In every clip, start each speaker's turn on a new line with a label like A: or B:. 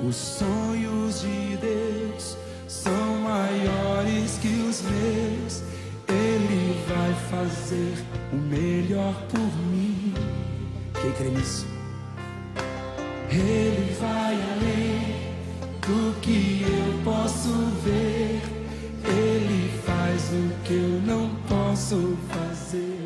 A: Os sonhos de Deus são maiores que os meus. Ele vai fazer o melhor por mim. Quem crê nisso? Ele vai além do que eu posso ver. Ele faz o que eu não posso fazer.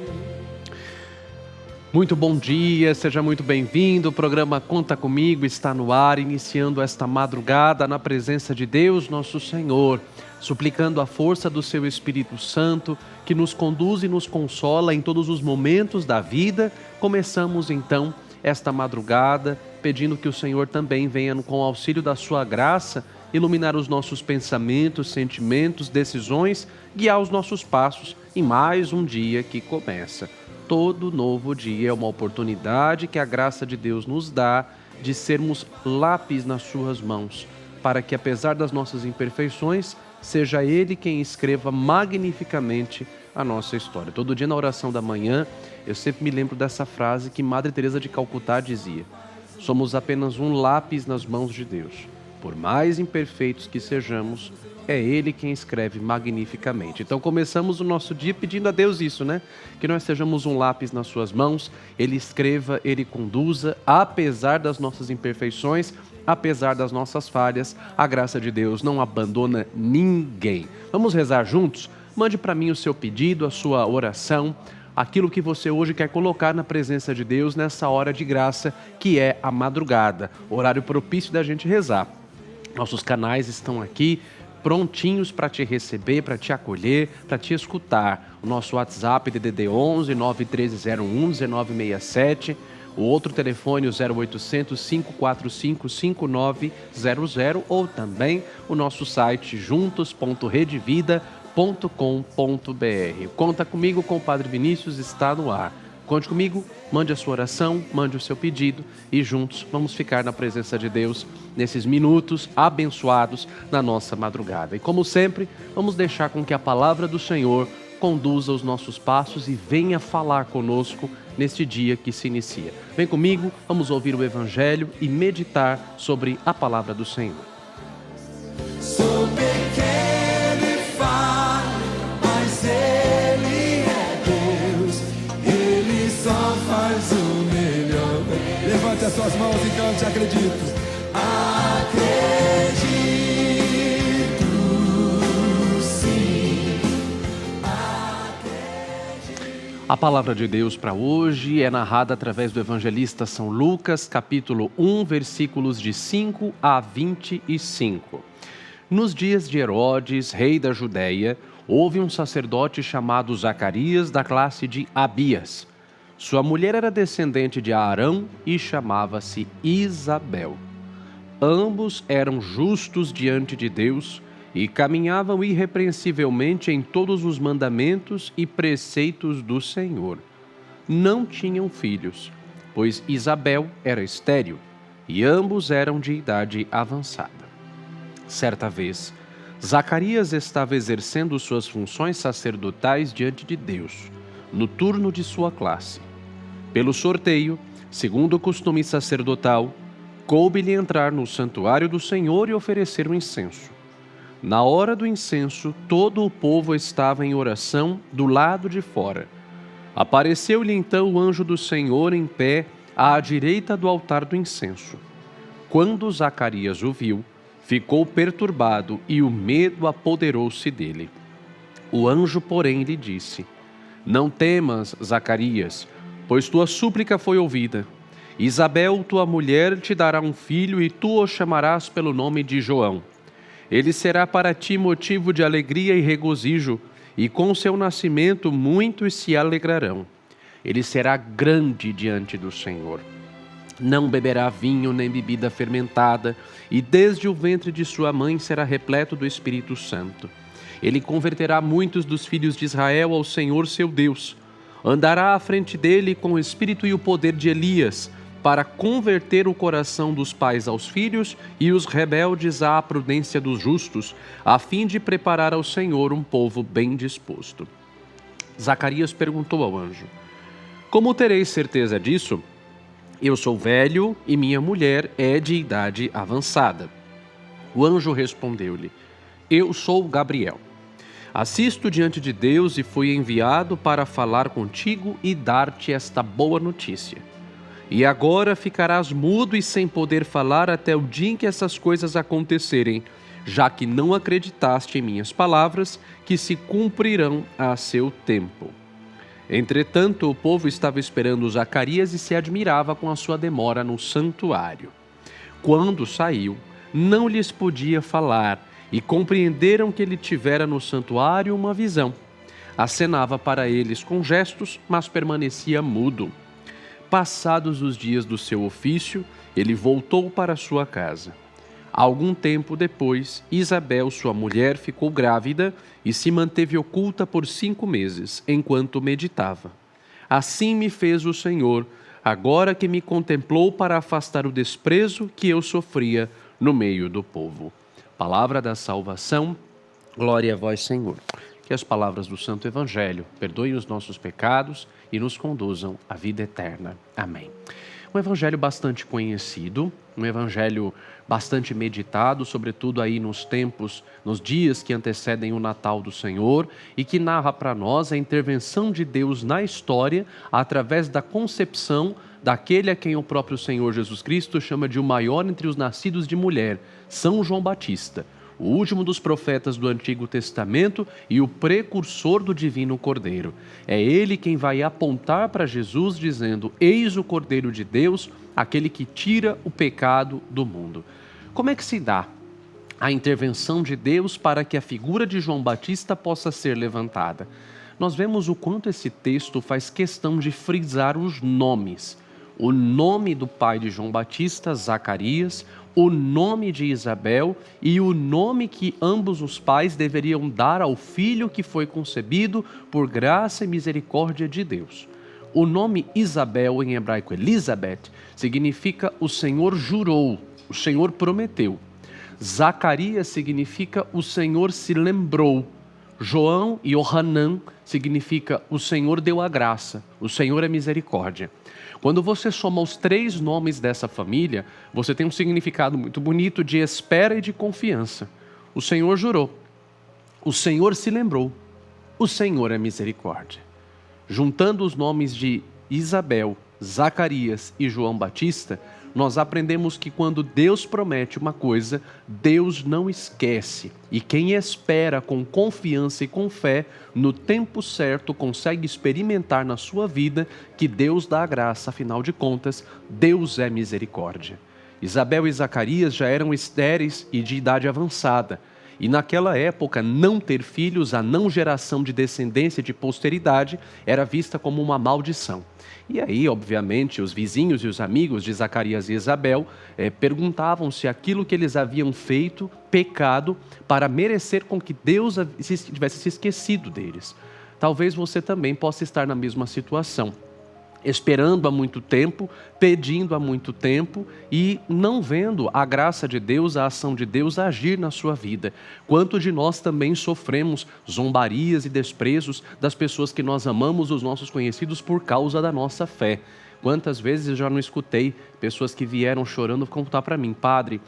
B: Muito bom dia, seja muito bem-vindo. O programa Conta Comigo está no ar, iniciando esta madrugada na presença de Deus, nosso Senhor, suplicando a força do seu Espírito Santo, que nos conduz e nos consola em todos os momentos da vida. Começamos então esta madrugada, pedindo que o Senhor também venha com o auxílio da sua graça, iluminar os nossos pensamentos, sentimentos, decisões, guiar os nossos passos em mais um dia que começa. Todo novo dia é uma oportunidade que a graça de Deus nos dá de sermos lápis nas suas mãos, para que, apesar das nossas imperfeições, seja Ele quem escreva magnificamente a nossa história. Todo dia na oração da manhã, eu sempre me lembro dessa frase que Madre Teresa de Calcutá dizia: somos apenas um lápis nas mãos de Deus. Por mais imperfeitos que sejamos, é Ele quem escreve magnificamente. Então começamos o nosso dia pedindo a Deus isso, né? Que nós sejamos um lápis nas suas mãos, Ele escreva, Ele conduza, apesar das nossas imperfeições, apesar das nossas falhas, a graça de Deus não abandona ninguém. Vamos rezar juntos? Mande para mim o seu pedido, a sua oração, aquilo que você hoje quer colocar na presença de Deus nessa hora de graça, que é a madrugada, horário propício da gente rezar. Nossos canais estão aqui, prontinhos para te receber, para te acolher, para te escutar. O nosso WhatsApp DDD 11 91301 1967, o outro telefone o 0800 545 5900 ou também o nosso site juntos.redevida.com.br. Conta comigo com o Padre Vinícius, está no ar. Conte comigo, mande a sua oração, mande o seu pedido e juntos vamos ficar na presença de Deus nesses minutos abençoados na nossa madrugada. E como sempre, vamos deixar com que a palavra do Senhor conduza os nossos passos e venha falar conosco neste dia que se inicia. Vem comigo, vamos ouvir o Evangelho e meditar sobre a palavra do Senhor.
A: Sou pequeno e falho, mas Ele é Deus. Ele só faz o melhor. Levante as suas mãos e cante, acredito. Acredito, sim. Acredito.
B: A palavra de Deus para hoje é narrada através do evangelista São Lucas, capítulo 1, versículos de 5 a 25. Nos dias de Herodes, rei da Judéia, houve um sacerdote chamado Zacarias, da classe de Abias. Sua mulher era descendente de Arão e chamava-se Isabel. Ambos eram justos diante de Deus e caminhavam irrepreensivelmente em todos os mandamentos e preceitos do Senhor. Não tinham filhos, pois Isabel era estéril e ambos eram de idade avançada. Certa vez, Zacarias estava exercendo suas funções sacerdotais diante de Deus, no turno de sua classe. Pelo sorteio, segundo o costume sacerdotal, coube-lhe entrar no santuário do Senhor e oferecer o incenso. Na hora do incenso, todo o povo estava em oração do lado de fora. Apareceu-lhe então o anjo do Senhor em pé à direita do altar do incenso. Quando Zacarias o viu, ficou perturbado e o medo apoderou-se dele. O anjo, porém, lhe disse: não temas, Zacarias, pois tua súplica foi ouvida. Isabel, tua mulher, te dará um filho e tu o chamarás pelo nome de João. Ele será para ti motivo de alegria e regozijo, e com seu nascimento muitos se alegrarão. Ele será grande diante do Senhor. Não beberá vinho nem bebida fermentada, e desde o ventre de sua mãe será repleto do Espírito Santo. Ele converterá muitos dos filhos de Israel ao Senhor seu Deus. Andará à frente dele com o espírito e o poder de Elias, para converter o coração dos pais aos filhos e os rebeldes à prudência dos justos, a fim de preparar ao Senhor um povo bem disposto. Zacarias perguntou ao anjo: como terei certeza disso? Eu sou velho e minha mulher é de idade avançada. O anjo respondeu-lhe: Eu sou Gabriel. Assisto diante de Deus e fui enviado para falar contigo e dar-te esta boa notícia. E agora ficarás mudo e sem poder falar até o dia em que essas coisas acontecerem, já que não acreditaste em minhas palavras, que se cumprirão a seu tempo. Entretanto, o povo estava esperando Zacarias e se admirava com a sua demora no santuário. Quando saiu, não lhes podia falar, e compreenderam que ele tivera no santuário uma visão. Acenava para eles com gestos, mas permanecia mudo. Passados os dias do seu ofício, ele voltou para sua casa. Algum tempo depois, Isabel, sua mulher, ficou grávida e se manteve oculta por 5 meses, enquanto meditava. Assim me fez o Senhor, agora que me contemplou para afastar o desprezo que eu sofria no meio do povo. Palavra da salvação, glória a vós, Senhor. Que as palavras do Santo Evangelho perdoem os nossos pecados e nos conduzam à vida eterna. Amém. Um evangelho bastante conhecido, um evangelho bastante meditado, sobretudo aí nos tempos, nos dias que antecedem o Natal do Senhor, e que narra para nós a intervenção de Deus na história através da concepção daquele a quem o próprio Senhor Jesus Cristo chama de o maior entre os nascidos de mulher, São João Batista, o último dos profetas do Antigo Testamento e o precursor do Divino Cordeiro. É ele quem vai apontar para Jesus dizendo: Eis o Cordeiro de Deus, aquele que tira o pecado do mundo. Como é que se dá a intervenção de Deus para que a figura de João Batista possa ser levantada? Nós vemos o quanto esse texto faz questão de frisar os nomes. O nome do pai de João Batista, Zacarias, o nome de Isabel e o nome que ambos os pais deveriam dar ao filho que foi concebido por graça e misericórdia de Deus. O nome Isabel, em hebraico Elizabeth, significa o Senhor jurou, o Senhor prometeu. Zacarias significa o Senhor se lembrou. João e Yohanan significa o Senhor deu a graça, o Senhor é misericórdia. Quando você soma os 3 nomes dessa família, você tem um significado muito bonito de espera e de confiança. O Senhor jurou, o Senhor se lembrou, o Senhor é misericórdia. Juntando os nomes de Isabel, Zacarias e João Batista, nós aprendemos que quando Deus promete uma coisa, Deus não esquece. E quem espera com confiança e com fé, no tempo certo, consegue experimentar na sua vida que Deus dá a graça. Afinal de contas, Deus é misericórdia. Isabel e Zacarias já eram estéreis e de idade avançada. E naquela época, não ter filhos, a não geração de descendência de posteridade, era vista como uma maldição. E aí, obviamente, os vizinhos e os amigos de Zacarias e Isabel perguntavam se aquilo que eles haviam feito, pecado, para merecer com que Deus tivesse se esquecido deles. Talvez você também possa estar na mesma situação, esperando há muito tempo, pedindo há muito tempo e não vendo a graça de Deus, a ação de Deus agir na sua vida. Quanto de nós também sofremos zombarias e desprezos das pessoas que nós amamos, os nossos conhecidos, por causa da nossa fé. Quantas vezes eu já não escutei pessoas que vieram chorando contar para mim: Padre,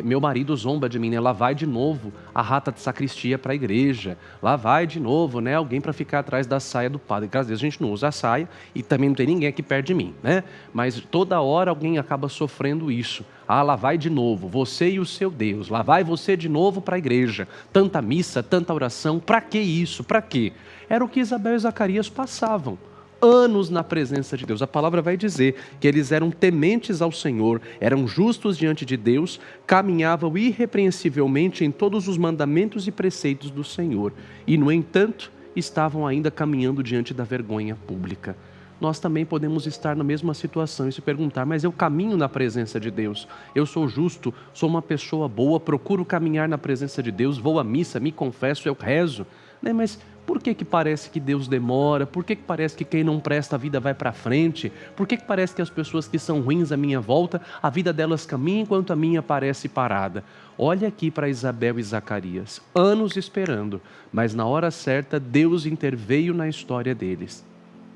B: meu marido zomba de mim, né? Lá vai de novo a rata de sacristia para a igreja, lá vai de novo, né, alguém para ficar atrás da saia do padre. Graças a Deus a gente não usa a saia e também não tem ninguém aqui perto de mim, né? Mas toda hora alguém acaba sofrendo isso. Ah, lá vai de novo, você e o seu Deus, lá vai você de novo para a igreja. Tanta missa, tanta oração, para que isso? Para quê? Era o que Isabel e Zacarias passavam. Anos na presença de Deus. A palavra vai dizer que eles eram tementes ao Senhor, eram justos diante de Deus, caminhavam irrepreensivelmente em todos os mandamentos e preceitos do Senhor. E, no entanto, estavam ainda caminhando diante da vergonha pública. Nós também podemos estar na mesma situação e se perguntar: mas eu caminho na presença de Deus, eu sou justo, sou uma pessoa boa, procuro caminhar na presença de Deus, vou à missa, me confesso, eu rezo, né? Mas por que parece que Deus demora? Por que parece que quem não presta a vida vai para frente? Por que parece que as pessoas que são ruins à minha volta, a vida delas caminha enquanto a minha parece parada? Olha aqui para Isabel e Zacarias, anos esperando, mas na hora certa Deus interveio na história deles.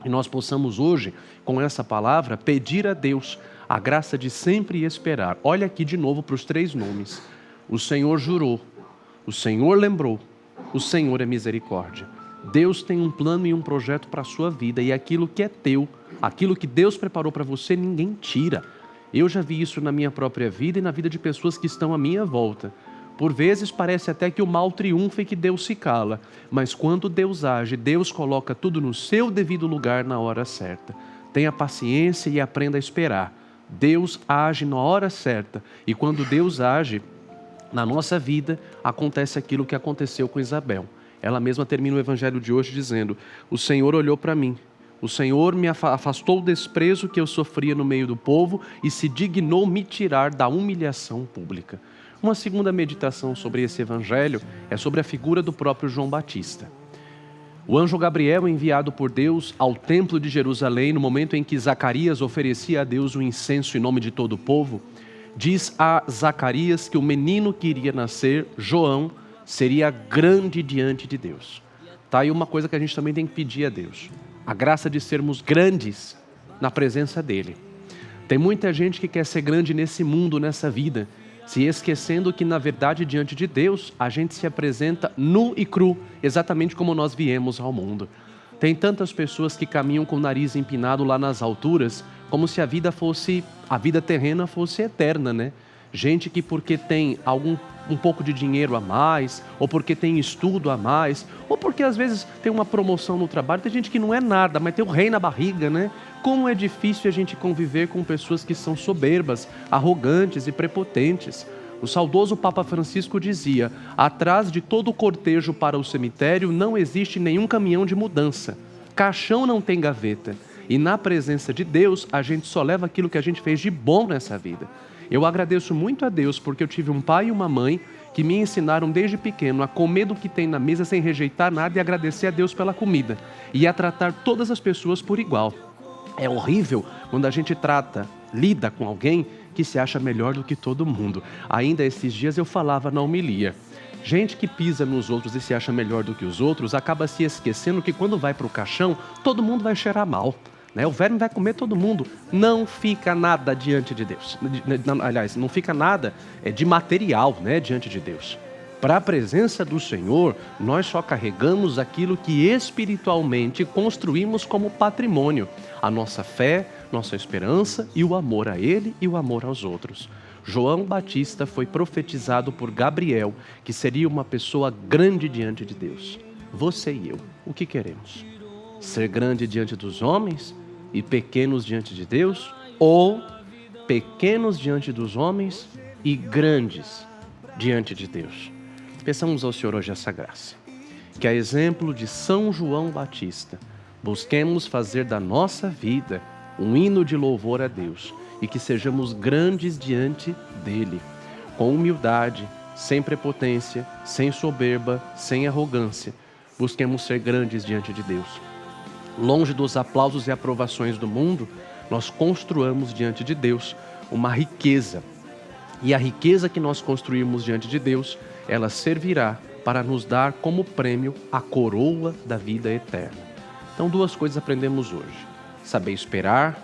B: E nós possamos hoje, com essa palavra, pedir a Deus a graça de sempre esperar. Olha aqui de novo para os 3 nomes. O Senhor jurou, o Senhor lembrou, o Senhor é misericórdia. Deus tem um plano e um projeto para a sua vida, e aquilo que é teu, aquilo que Deus preparou para você, ninguém tira. Eu já vi isso na minha própria vida e na vida de pessoas que estão à minha volta. Por vezes parece até que o mal triunfa e que Deus se cala, mas quando Deus age, Deus coloca tudo no seu devido lugar na hora certa. Tenha paciência e aprenda a esperar. Deus age na hora certa, e quando Deus age na nossa vida, acontece aquilo que aconteceu com Isabel. Ela mesma termina o evangelho de hoje dizendo: o Senhor olhou para mim, o Senhor me afastou o desprezo que eu sofria no meio do povo e se dignou me tirar da humilhação pública. Uma segunda meditação sobre esse evangelho é sobre a figura do próprio João Batista. O anjo Gabriel, enviado por Deus ao templo de Jerusalém, no momento em que Zacarias oferecia a Deus o incenso em nome de todo o povo, diz a Zacarias que o menino que iria nascer, João, seria grande diante de Deus. Tá aí uma coisa que a gente também tem que pedir a Deus: a graça de sermos grandes na presença dEle. Tem muita gente que quer ser grande nesse mundo, nessa vida, se esquecendo que, na verdade, diante de Deus, a gente se apresenta nu e cru, exatamente como nós viemos ao mundo. Tem tantas pessoas que caminham com o nariz empinado lá nas alturas, como se a vida terrena fosse eterna, né? Gente que porque tem um pouco de dinheiro a mais, ou porque tem estudo a mais, ou porque às vezes tem uma promoção no trabalho, tem gente que não é nada, mas tem o rei na barriga, né? Como é difícil a gente conviver com pessoas que são soberbas, arrogantes e prepotentes. O saudoso Papa Francisco dizia: atrás de todo cortejo para o cemitério não existe nenhum caminhão de mudança. Caixão não tem gaveta. E na presença de Deus, a gente só leva aquilo que a gente fez de bom nessa vida. Eu agradeço muito a Deus porque eu tive um pai e uma mãe que me ensinaram desde pequeno a comer do que tem na mesa sem rejeitar nada e agradecer a Deus pela comida. E a tratar todas as pessoas por igual. É horrível quando a gente lida com alguém que se acha melhor do que todo mundo. Ainda esses dias eu falava na homilia: gente que pisa nos outros e se acha melhor do que os outros acaba se esquecendo que quando vai para o caixão, todo mundo vai cheirar mal. O verme vai comer todo mundo. Não fica nada diante de Deus. Aliás, não fica nada de material, diante de Deus. Para a presença do Senhor, nós só carregamos aquilo que espiritualmente construímos como patrimônio. A nossa fé, nossa esperança e o amor a Ele e o amor aos outros. João Batista foi profetizado por Gabriel que seria uma pessoa grande diante de Deus. Você e eu, o que queremos? Ser grande diante dos homens e pequenos diante de Deus? Ou pequenos diante dos homens e grandes diante de Deus? Peçamos ao Senhor hoje essa graça. Que a exemplo de São João Batista, busquemos fazer da nossa vida um hino de louvor a Deus e que sejamos grandes diante dEle, com humildade, sem prepotência, sem soberba, sem arrogância. Busquemos ser grandes diante de Deus. Longe dos aplausos e aprovações do mundo, nós construamos diante de Deus uma riqueza. E a riqueza que nós construímos diante de Deus, ela servirá para nos dar como prêmio a coroa da vida eterna. Então, 2 coisas aprendemos hoje: saber esperar,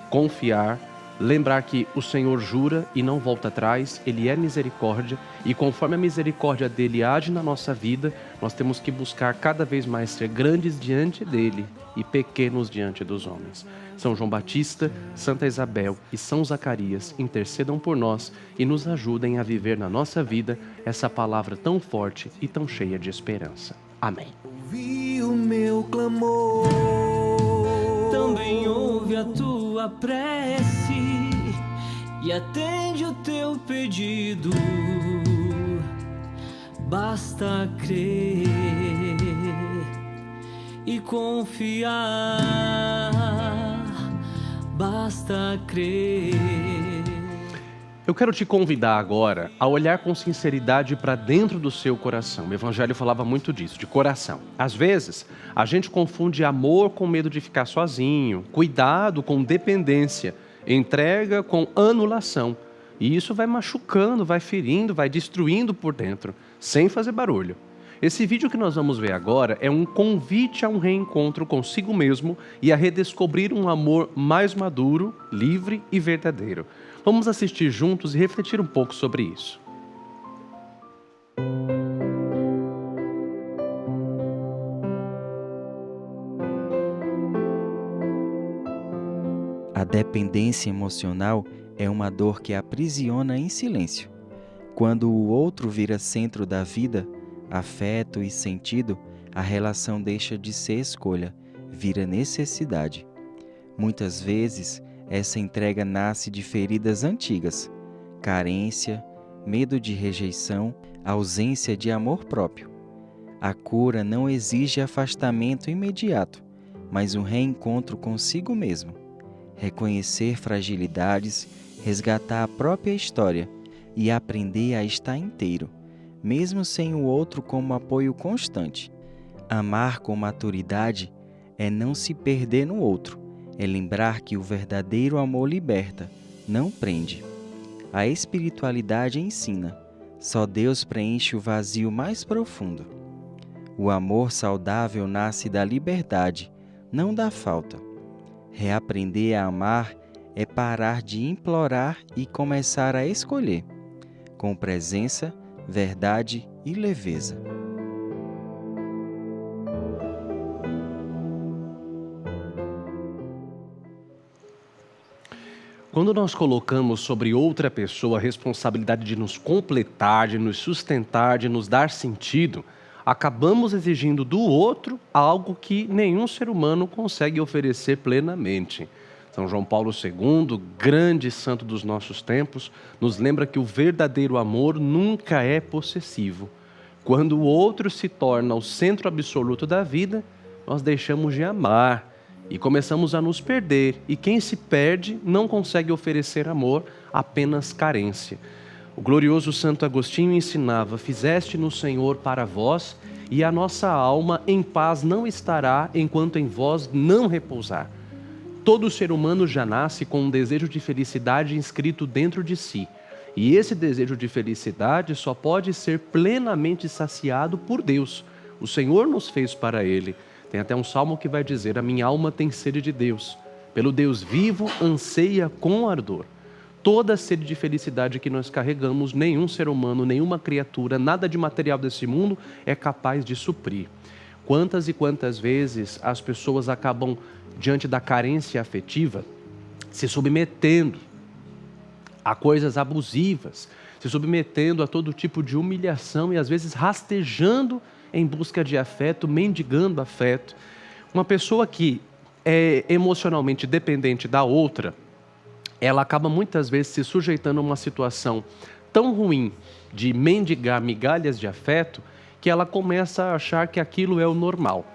B: confiar, lembrar que o Senhor jura e não volta atrás, Ele é misericórdia, e conforme a misericórdia dEle age na nossa vida, nós temos que buscar cada vez mais ser grandes diante dEle e pequenos diante dos homens. São João Batista, Santa Isabel e São Zacarias intercedam por nós e nos ajudem a viver na nossa vida essa palavra tão forte e tão cheia de esperança. Amém.
A: Ouvi o meu clamor,
C: também ouve a tua prece e atende o teu pedido. Basta crer e confiar, basta crer.
B: Eu quero te convidar agora a olhar com sinceridade para dentro do seu coração. O Evangelho falava muito disso, de coração. Às vezes, a gente confunde amor com medo de ficar sozinho, cuidado com dependência, entrega com anulação. E isso vai machucando, vai ferindo, vai destruindo por dentro, sem fazer barulho. Esse vídeo que nós vamos ver agora é um convite a um reencontro consigo mesmo e a redescobrir um amor mais maduro, livre e verdadeiro. Vamos assistir juntos e refletir um pouco sobre isso.
D: A dependência emocional é uma dor que aprisiona em silêncio. Quando o outro vira centro da vida, afeto e sentido, a relação deixa de ser escolha, vira necessidade. Muitas vezes, essa entrega nasce de feridas antigas, carência, medo de rejeição, ausência de amor próprio. A cura não exige afastamento imediato, mas um reencontro consigo mesmo. Reconhecer fragilidades, resgatar a própria história e aprender a estar inteiro, mesmo sem o outro como apoio constante. Amar com maturidade é não se perder no outro, é lembrar que o verdadeiro amor liberta, não prende. A espiritualidade ensina, só Deus preenche o vazio mais profundo. O amor saudável nasce da liberdade, não da falta. Reaprender a amar é parar de implorar e começar a escolher, com presença, verdade e leveza.
B: Quando nós colocamos sobre outra pessoa a responsabilidade de nos completar, de nos sustentar, de nos dar sentido, acabamos exigindo do outro algo que nenhum ser humano consegue oferecer plenamente. São João Paulo II, grande santo dos nossos tempos, nos lembra que o verdadeiro amor nunca é possessivo. Quando o outro se torna o centro absoluto da vida, nós deixamos de amar e começamos a nos perder. E quem se perde não consegue oferecer amor, apenas carência. O glorioso Santo Agostinho ensinava: fizeste no Senhor para vós, e a nossa alma em paz não estará enquanto em vós não repousar. Todo ser humano já nasce com um desejo de felicidade inscrito dentro de si. E esse desejo de felicidade só pode ser plenamente saciado por Deus. O Senhor nos fez para Ele. Tem até um salmo que vai dizer: a minha alma tem sede de Deus. Pelo Deus vivo anseia com ardor. Toda a sede de felicidade que nós carregamos, nenhum ser humano, nenhuma criatura, nada de material desse mundo é capaz de suprir. Quantas e quantas vezes as pessoas acabam, diante da carência afetiva, se submetendo a coisas abusivas, se submetendo a todo tipo de humilhação e às vezes rastejando em busca de afeto, mendigando afeto. Uma pessoa que é emocionalmente dependente da outra, ela acaba muitas vezes se sujeitando a uma situação tão ruim de mendigar migalhas de afeto, que ela começa a achar que aquilo é o normal.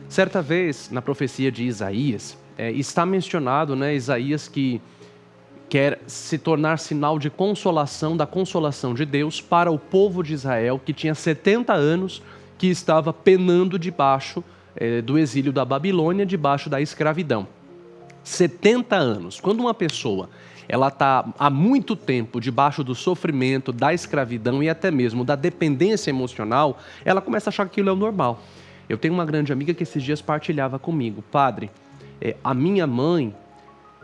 B: Certa vez, na profecia de Isaías, está mencionado, Isaías que quer se tornar sinal de consolação, da consolação de Deus para o povo de Israel, que tinha 70 anos, que estava penando debaixo do exílio da Babilônia, debaixo da escravidão. 70 anos. Quando uma pessoa ela está há muito tempo debaixo do sofrimento, da escravidão e até mesmo da dependência emocional, ela começa a achar que aquilo é o normal. Eu tenho uma grande amiga que esses dias partilhava comigo: padre, a minha mãe,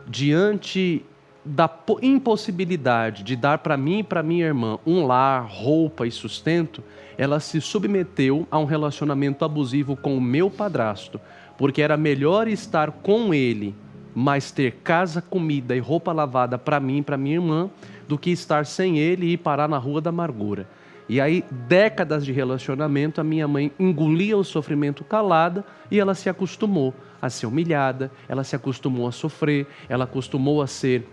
B: diante da impossibilidade de dar para mim e para minha irmã um lar, roupa e sustento, ela se submeteu a um relacionamento abusivo com o meu padrasto, porque era melhor estar com ele, mas ter casa, comida e roupa lavada para mim e para minha irmã, do que estar sem ele e ir parar na rua da amargura. E aí, décadas de relacionamento, a minha mãe engolia o sofrimento calada e ela se acostumou a ser humilhada, ela se acostumou a sofrer, ela acostumou a ser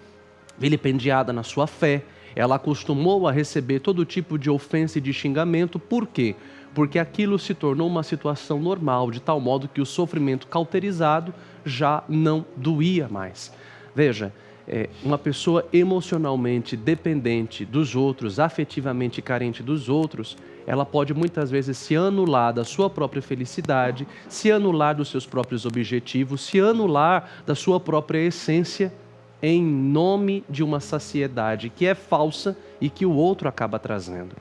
B: vilipendiada na sua fé, ela acostumou a receber todo tipo de ofensa e de xingamento. Por quê? Porque aquilo se tornou uma situação normal, de tal modo que o sofrimento cauterizado já não doía mais. Veja, uma pessoa emocionalmente dependente dos outros, afetivamente carente dos outros, ela pode muitas vezes se anular da sua própria felicidade, se anular dos seus próprios objetivos, se anular da sua própria essência em nome de uma saciedade que é falsa e que o outro acaba trazendo.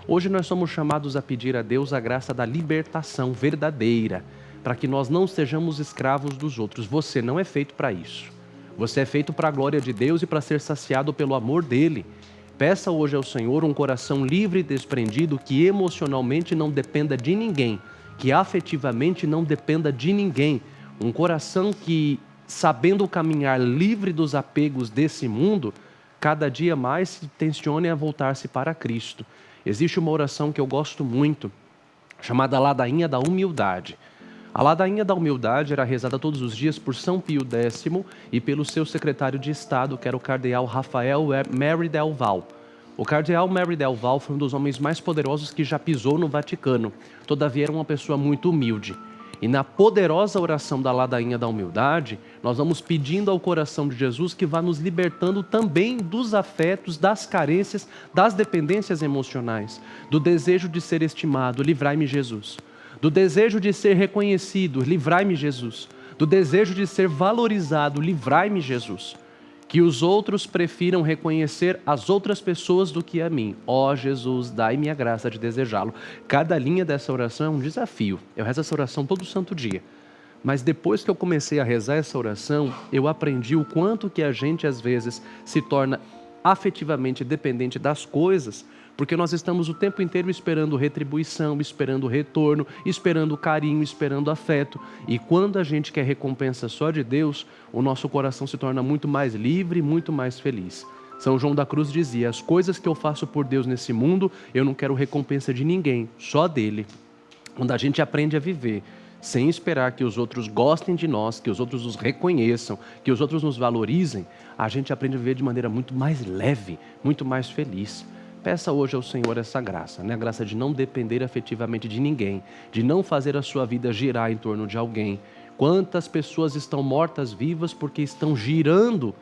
B: Hoje nós somos chamados a pedir a Deus a graça da libertação verdadeira, para que nós não sejamos escravos dos outros. Você não é feito para isso. Você é feito para a glória de Deus e para ser saciado pelo amor dele. Peça hoje ao Senhor um coração livre e desprendido, que emocionalmente não dependa de ninguém, que afetivamente não dependa de ninguém. Um coração que, sabendo caminhar livre dos apegos desse mundo, cada dia mais se tensione a voltar-se para Cristo. Existe uma oração que eu gosto muito, chamada Ladainha da Humildade. A Ladainha da Humildade era rezada todos os dias por São Pio X e pelo seu secretário de Estado, que era o cardeal Rafael Mary Del Val. O cardeal Mary Del Val foi um dos homens mais poderosos que já pisou no Vaticano. Todavia era uma pessoa muito humilde. E na poderosa oração da Ladainha da Humildade, nós vamos pedindo ao coração de Jesus que vá nos libertando também dos afetos, das carências, das dependências emocionais, do desejo de ser estimado, livrai-me Jesus. Do desejo de ser reconhecido, livrai-me Jesus. Do desejo de ser valorizado, livrai-me Jesus. Que os outros prefiram reconhecer as outras pessoas do que a mim. Ó Jesus, dai-me a graça de desejá-lo. Cada linha dessa oração é um desafio. Eu rezo essa oração todo santo dia. Mas depois que eu comecei a rezar essa oração, eu aprendi o quanto que a gente às vezes se torna afetivamente dependente das coisas, porque nós estamos o tempo inteiro esperando retribuição, esperando retorno, esperando carinho, esperando afeto. E quando a gente quer recompensa só de Deus, o nosso coração se torna muito mais livre, muito mais feliz. São João da Cruz dizia, as coisas que eu faço por Deus nesse mundo, eu não quero recompensa de ninguém, só dele. Quando a gente aprende a viver sem esperar que os outros gostem de nós, que os outros nos reconheçam, que os outros nos valorizem, a gente aprende a viver de maneira muito mais leve, muito mais feliz. Peça hoje ao Senhor essa graça, né? A graça de não depender afetivamente de ninguém, de não fazer a sua vida girar em torno de alguém. Quantas pessoas estão mortas-vivas porque estão girando,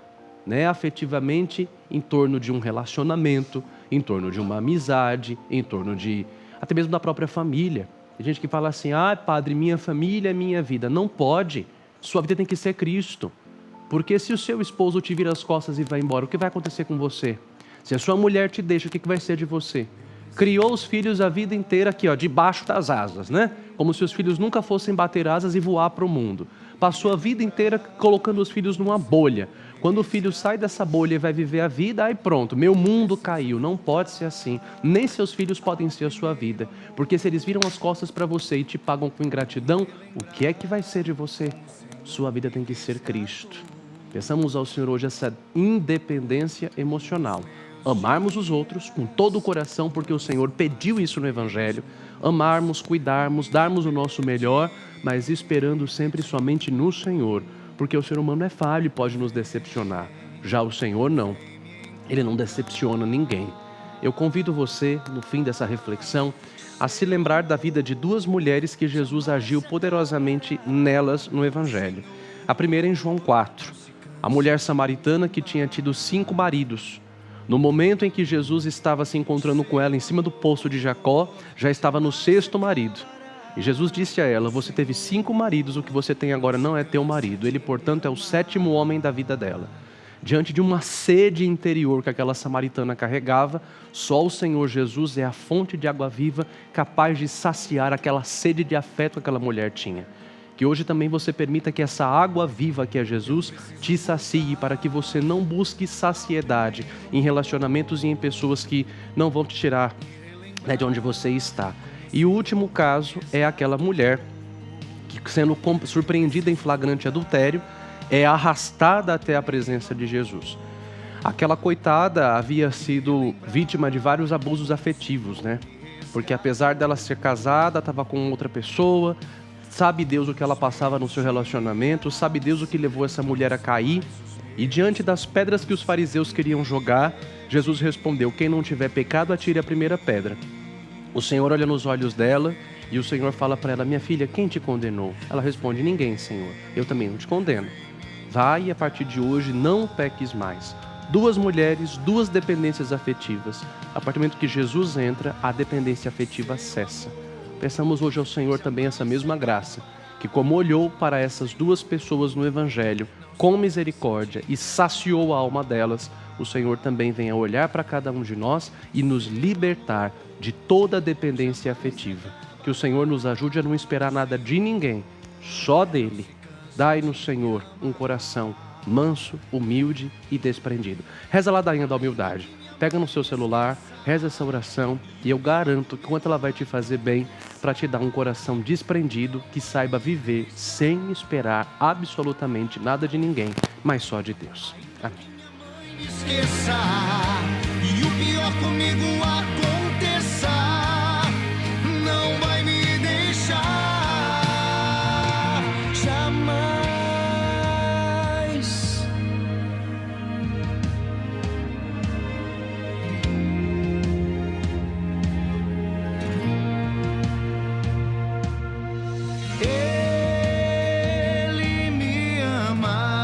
B: né, afetivamente em torno de um relacionamento, em torno de uma amizade, em torno de até mesmo da própria família. Tem gente que fala assim, padre, minha família é minha vida. Não pode, sua vida tem que ser Cristo. Porque se o seu esposo te vira as costas e vai embora, o que vai acontecer com você? Se a sua mulher te deixa, o que vai ser de você? Criou os filhos a vida inteira aqui, debaixo das asas, né? Como se os filhos nunca fossem bater asas e voar para o mundo. Passou a vida inteira colocando os filhos numa bolha. Quando o filho sai dessa bolha e vai viver a vida, aí pronto, meu mundo caiu. Não pode ser assim. Nem seus filhos podem ser a sua vida. Porque se eles viram as costas para você e te pagam com ingratidão, o que é que vai ser de você? Sua vida tem que ser Cristo. Peçamos ao Senhor hoje essa independência emocional. Amarmos os outros com todo o coração, porque o Senhor pediu isso no Evangelho. Amarmos, cuidarmos, darmos o nosso melhor, mas esperando sempre somente no Senhor, porque o ser humano é falho e pode nos decepcionar. Já o Senhor não. Ele não decepciona ninguém. Eu convido você, no fim dessa reflexão, a se lembrar da vida de duas mulheres que Jesus agiu poderosamente nelas no Evangelho. A primeira em João 4. A mulher samaritana que tinha tido 5 maridos. No momento em que Jesus estava se encontrando com ela em cima do poço de Jacó, já estava no 6º marido. E Jesus disse a ela, você teve 5 maridos, o que você tem agora não é teu marido. Ele, portanto, é o 7º homem da vida dela. Diante de uma sede interior que aquela samaritana carregava, só o Senhor Jesus é a fonte de água viva capaz de saciar aquela sede de afeto que aquela mulher tinha. Que hoje também você permita que essa água viva que é Jesus te sacie, para que você não busque saciedade em relacionamentos e em pessoas que não vão te tirar, né, de onde você está. E o último caso é aquela mulher que, sendo surpreendida em flagrante adultério, é arrastada até a presença de Jesus. Aquela coitada havia sido vítima de vários abusos afetivos, né? Porque apesar dela ser casada, estava com outra pessoa. Sabe Deus o que ela passava no seu relacionamento, sabe Deus o que levou essa mulher a cair. E diante das pedras que os fariseus queriam jogar, Jesus respondeu, quem não tiver pecado, atire a primeira pedra. O Senhor olha nos olhos dela e o Senhor fala para ela, minha filha, quem te condenou? Ela responde, ninguém, Senhor, eu também não te condeno. Vai e a partir de hoje não peques mais. 2 mulheres, 2 dependências afetivas. A partir do momento que Jesus entra, a dependência afetiva cessa. Peçamos hoje ao Senhor também essa mesma graça, que como olhou para essas 2 pessoas no Evangelho, com misericórdia e saciou a alma delas, o Senhor também venha olhar para cada um de nós e nos libertar de toda dependência afetiva. Que o Senhor nos ajude a não esperar nada de ninguém, só dele. Dai-nos, Senhor, um coração manso, humilde e desprendido. Reza a ladainha da humildade. Pega no seu celular, reza essa oração e eu garanto que quanto ela vai te fazer bem para te dar um coração desprendido que saiba viver sem esperar absolutamente nada de ninguém, mas só de Deus. Amém.
E: Esqueça, e o pior comigo aconteça, não vai me deixar jamais. Ele me ama.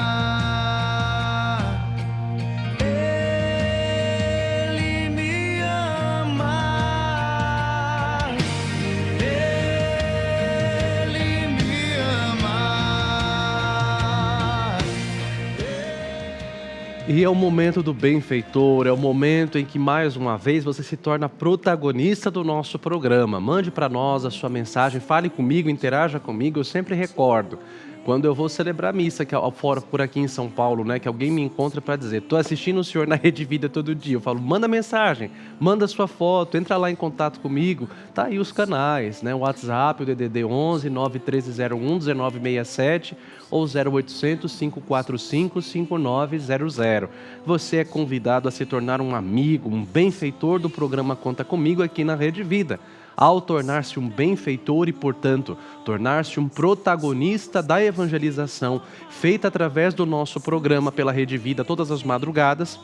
B: E é o momento do benfeitor, é o momento em que mais uma vez você se torna protagonista do nosso programa. Mande para nós a sua mensagem, fale comigo, interaja comigo. Eu sempre recordo, quando eu vou celebrar a missa, que é fora por aqui em São Paulo, né, que alguém me encontra para dizer, estou assistindo o senhor na Rede Vida todo dia. Eu falo, manda mensagem, manda sua foto, entra lá em contato comigo. Tá aí os canais, né, o WhatsApp, o DDD 11 91301 1967 ou 0800 545 5900. Você é convidado a se tornar um amigo, um benfeitor do programa Conta Comigo aqui na Rede Vida. Ao tornar-se um benfeitor e, portanto, tornar-se um protagonista da evangelização feita através do nosso programa pela Rede Vida todas as madrugadas,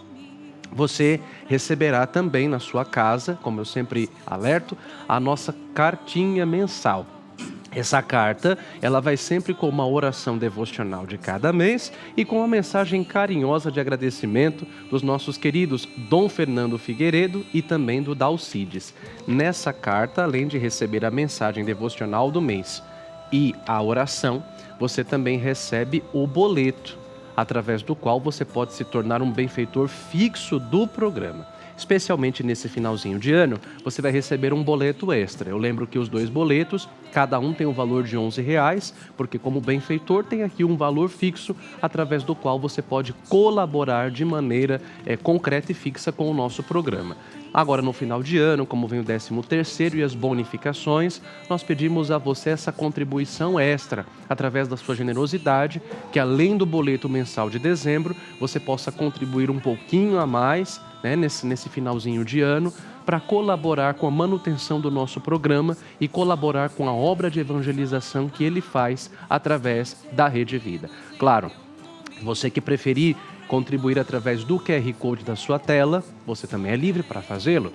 B: você receberá também na sua casa, como eu sempre alerto, a nossa cartinha mensal. Essa carta, ela vai sempre com uma oração devocional de cada mês e com uma mensagem carinhosa de agradecimento dos nossos queridos Dom Fernando Figueiredo e também do Dalcides. Nessa carta, além de receber a mensagem devocional do mês e a oração, você também recebe o boleto, através do qual você pode se tornar um benfeitor fixo do programa. Especialmente nesse finalzinho de ano, você vai receber um boleto extra. Eu lembro que os 2 boletos, cada um tem o valor de R$11, porque como benfeitor tem aqui um valor fixo, através do qual você pode colaborar de maneira concreta e fixa com o nosso programa. Agora, no final de ano, como vem o 13º e as bonificações, nós pedimos a você essa contribuição extra, através da sua generosidade, que além do boleto mensal de dezembro, você possa contribuir um pouquinho a mais, né, nesse finalzinho de ano, para colaborar com a manutenção do nosso programa e colaborar com a obra de evangelização que ele faz através da Rede Vida. Claro, você que preferir contribuir através do QR Code da sua tela, você também é livre para fazê-lo.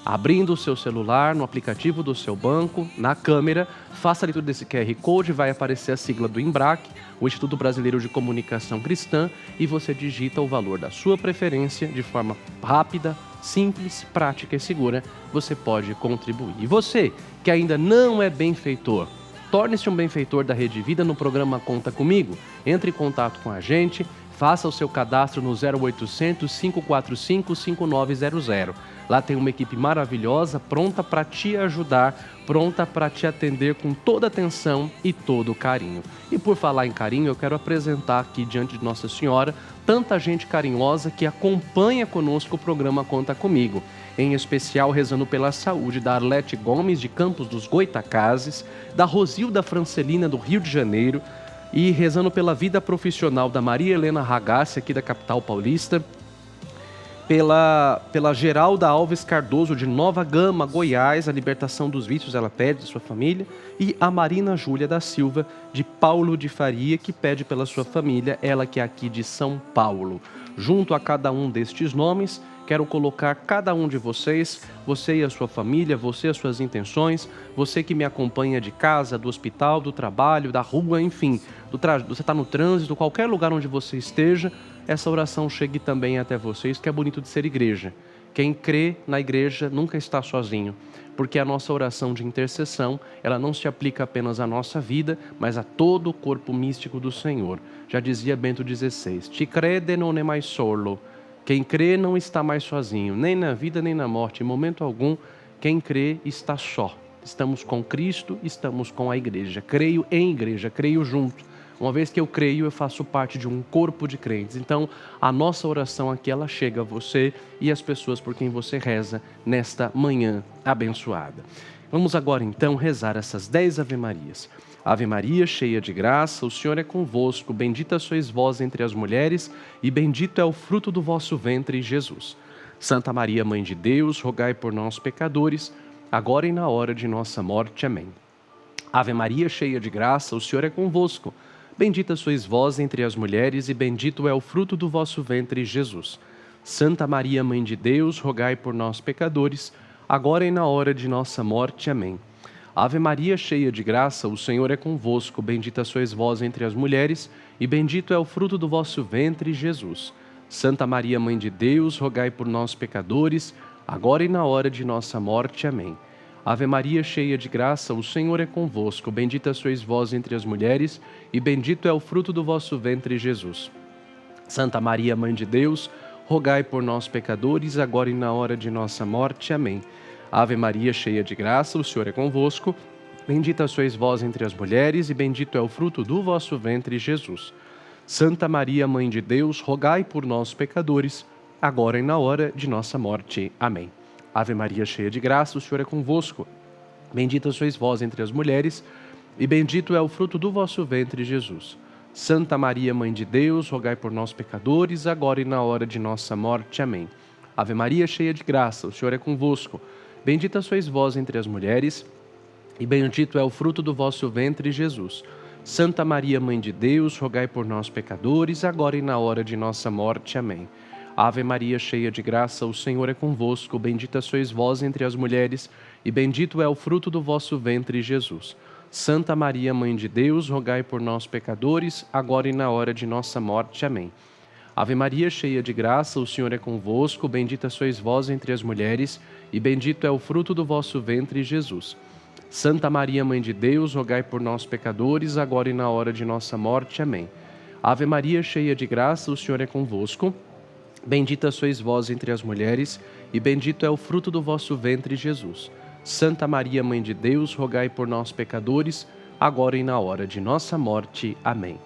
B: Abrindo o seu celular, no aplicativo do seu banco, na câmera, faça a leitura desse QR Code, vai aparecer a sigla do IMBRAC, o Instituto Brasileiro de Comunicação Cristã, e você digita o valor da sua preferência de forma rápida, simples, prática e segura. Você pode contribuir. E você, que ainda não é benfeitor, torne-se um benfeitor da Rede Vida no programa Conta Comigo. Entre em contato com a gente, faça o seu cadastro no 0800 545 5900. Lá tem uma equipe maravilhosa, pronta para te ajudar, pronta para te atender com toda atenção e todo carinho. E por falar em carinho, eu quero apresentar aqui diante de Nossa Senhora tanta gente carinhosa que acompanha conosco o programa Conta Comigo. Em especial rezando pela saúde da Arlete Gomes, de Campos dos Goitacazes, da Rosilda Francelina, do Rio de Janeiro, e rezando pela vida profissional da Maria Helena Ragazzi, aqui da capital paulista, pela Geralda Alves Cardoso, de Nova Gama, Goiás, a libertação dos vícios, ela pede de sua família, e a Marina Júlia da Silva, de Paulo de Faria, que pede pela sua família, ela que é aqui de São Paulo. Junto a cada um destes nomes, quero colocar cada um de vocês, você e a sua família, você e as suas intenções, você que me acompanha de casa, do hospital, do trabalho, da rua, enfim, você está no trânsito, qualquer lugar onde você esteja, essa oração chegue também até vocês, que é bonito de ser igreja. Quem crê na igreja nunca está sozinho, porque a nossa oração de intercessão, ela não se aplica apenas à nossa vida, mas a todo o corpo místico do Senhor. Já dizia Bento XVI, "Ti crede non è mais solo." Quem crê não está mais sozinho, nem na vida nem na morte, em momento algum. Quem crê está só. Estamos com Cristo, estamos com a igreja. Creio em igreja, creio junto. Uma vez que eu creio, eu faço parte de um corpo de crentes. Então, a nossa oração aqui, ela chega a você e às pessoas por quem você reza nesta manhã abençoada. Vamos agora, então, rezar essas 10 Ave-Marias. Ave Maria, cheia de graça, o Senhor é convosco. Bendita sois vós entre as mulheres e bendito é o fruto do vosso ventre, Jesus. Santa Maria, Mãe de Deus, rogai por nós, pecadores, agora e na hora de nossa morte. Amém. Ave Maria, cheia de graça, o Senhor é convosco. Bendita sois vós entre as mulheres e bendito é o fruto do vosso ventre, Jesus. Santa Maria, Mãe de Deus, rogai por nós, pecadores, agora e na hora de nossa morte. Amém. Ave Maria, cheia de graça, o Senhor é convosco. Bendita sois vós entre as mulheres e bendito é o fruto do vosso ventre, Jesus. Santa Maria, Mãe de Deus, rogai por nós, pecadores, agora e na hora de nossa morte. Amém. Ave Maria, cheia de graça, o Senhor é convosco. Bendita sois vós entre as mulheres, e bendito é o fruto do vosso ventre, Jesus. Santa Maria, Mãe de Deus, rogai por nós, pecadores, agora e na hora de nossa morte. Amém. Ave Maria, cheia de graça, o Senhor é convosco. Bendita sois vós entre as mulheres, e bendito é o fruto do vosso ventre, Jesus. Santa Maria, Mãe de Deus, rogai por nós, pecadores, agora e na hora de nossa morte. Amém. Ave Maria, cheia de graça, o Senhor é convosco. Bendita sois vós entre as mulheres, e bendito é o fruto do vosso ventre, Jesus. Santa Maria, Mãe de Deus, rogai por nós, pecadores, agora e na hora de nossa morte. Amém. Ave Maria, cheia de graça, o Senhor é convosco. Bendita sois vós entre as mulheres, e bendito é o fruto do vosso ventre, Jesus. Santa Maria, Mãe de Deus, rogai por nós, pecadores, agora e na hora de nossa morte. Amém. Ave Maria, cheia de graça, o Senhor é convosco. Bendita sois vós entre as mulheres, e bendito é o fruto do vosso ventre, Jesus. Santa Maria, Mãe de Deus, rogai por nós, pecadores, agora e na hora de nossa morte. Amém. Ave Maria, cheia de graça, o Senhor é convosco. Bendita sois vós entre as mulheres, e bendito é o fruto do vosso ventre, Jesus. Santa Maria, Mãe de Deus, rogai por nós, pecadores, agora e na hora de nossa morte. Amém. Ave Maria, cheia de graça, o Senhor é convosco. Bendita sois vós entre as mulheres, e bendito é o fruto do vosso ventre, Jesus. Santa Maria, Mãe de Deus, rogai por nós, pecadores, agora e na hora de nossa morte. Amém.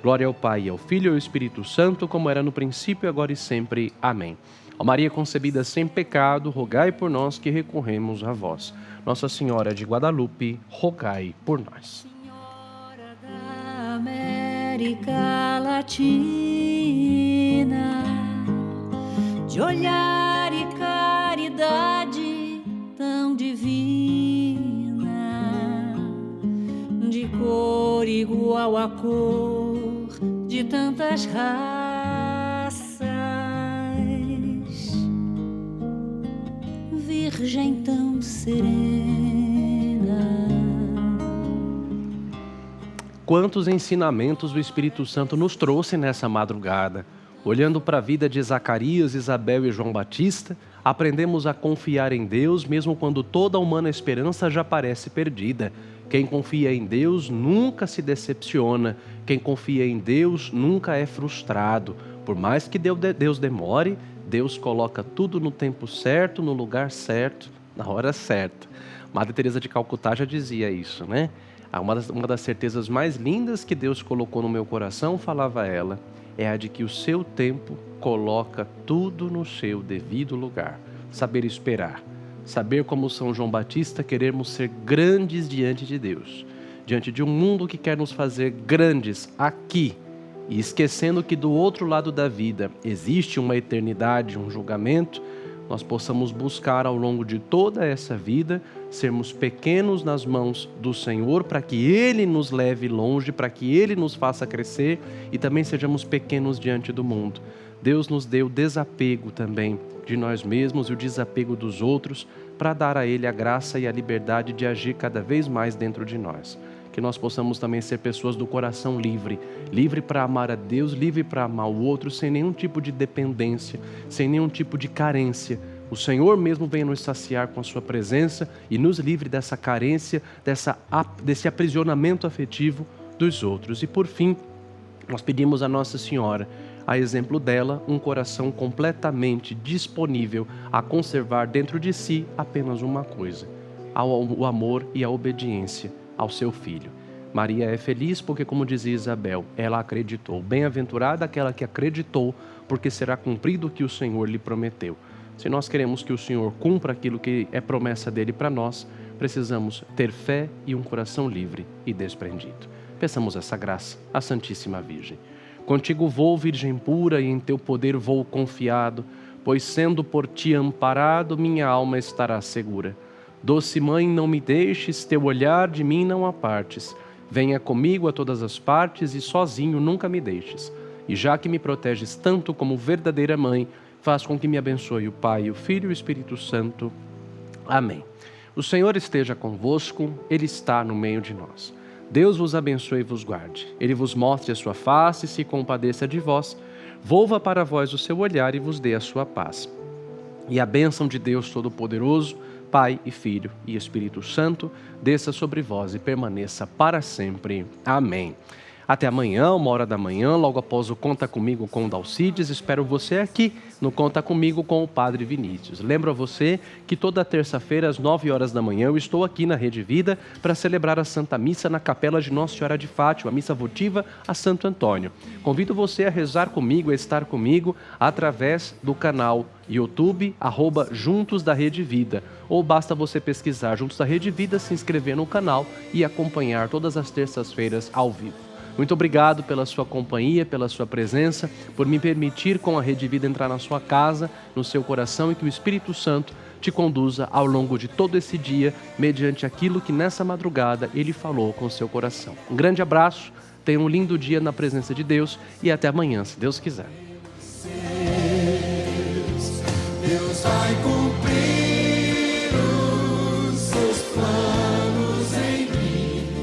B: Glória ao Pai, ao Filho e ao Espírito Santo, como era no princípio, agora e sempre. Amém. Ó Maria concebida sem pecado, rogai por nós que recorremos a vós. Nossa Senhora de Guadalupe, rogai por nós.
F: Senhora da América Latina, de olhar e caridade tão divina, de cor igual à cor de tantas raças, Virgem tão serena.
B: Quantos ensinamentos o Espírito Santo nos trouxe nessa madrugada. Olhando para a vida de Zacarias, Isabel e João Batista, aprendemos a confiar em Deus mesmo quando toda a humana esperança já parece perdida. Quem confia em Deus nunca se decepciona. Quem confia em Deus nunca é frustrado. Por mais que Deus demore, Deus coloca tudo no tempo certo, no lugar certo, na hora certa. Madre Teresa de Calcutá já dizia isso, né? Uma das certezas mais lindas que Deus colocou no meu coração, falava ela, é a de que o seu tempo coloca tudo no seu devido lugar. Saber esperar. Saber como São João Batista queremos ser grandes diante de Deus. Diante de um mundo que quer nos fazer grandes aqui. E esquecendo que do outro lado da vida existe uma eternidade, um julgamento, nós possamos buscar ao longo de toda essa vida sermos pequenos nas mãos do Senhor para que Ele nos leve longe, para que Ele nos faça crescer e também sejamos pequenos diante do mundo. Deus nos deu desapego também de nós mesmos e o desapego dos outros para dar a Ele a graça e a liberdade de agir cada vez mais dentro de nós. Que nós possamos também ser pessoas do coração livre, livre para amar a Deus, livre para amar o outro, sem nenhum tipo de dependência, sem nenhum tipo de carência, O Senhor mesmo venha nos saciar com a sua presença e nos livre dessa carência, desse aprisionamento afetivo dos outros. E por fim, nós pedimos a Nossa Senhora, a exemplo dela, um coração completamente disponível a conservar dentro de si apenas uma coisa: o amor e a obediência ao seu Filho. Maria é feliz porque, como dizia Isabel, ela acreditou. Bem-aventurada aquela que acreditou, porque será cumprido o que o Senhor lhe prometeu. Se nós queremos que o Senhor cumpra aquilo que é promessa dele para nós, precisamos ter fé e um coração livre e desprendido. Peçamos essa graça à Santíssima Virgem. Contigo vou, Virgem pura, e em teu poder vou confiado, pois sendo por ti amparado, minha alma estará segura. Doce Mãe, não me deixes, teu olhar de mim não apartes. Venha comigo a todas as partes e sozinho nunca me deixes. E já que me proteges tanto como verdadeira Mãe, faz com que me abençoe o Pai, o Filho e o Espírito Santo. Amém. O Senhor esteja convosco, Ele está no meio de nós. Deus vos abençoe e vos guarde. Ele vos mostre a sua face e se compadeça de vós. Volva para vós o seu olhar e vos dê a sua paz. E a bênção de Deus Todo-Poderoso, Pai e Filho e Espírito Santo, desça sobre vós e permaneça para sempre. Amém. Até amanhã, 1h logo após o Conta Comigo com o Dalcides. Espero você aqui no Conta Comigo com o Padre Vinícius. Lembro a você que toda terça-feira, às 9h eu estou aqui na Rede Vida para celebrar a Santa Missa na Capela de Nossa Senhora de Fátima, a missa votiva a Santo Antônio. Convido você a rezar comigo, a estar comigo através do canal YouTube, @Juntos da Rede Vida. Ou basta você pesquisar Juntos da Rede Vida, se inscrever no canal e acompanhar todas as terças-feiras ao vivo. Muito obrigado pela sua companhia, pela sua presença, por me permitir com a Rede Vida entrar na sua casa, no seu coração, e que o Espírito Santo te conduza ao longo de todo esse dia, mediante aquilo que nessa madrugada Ele falou com o seu coração. Um grande abraço, tenha um lindo dia na presença de Deus e até amanhã, se Deus quiser.
A: Deus vai cumprir.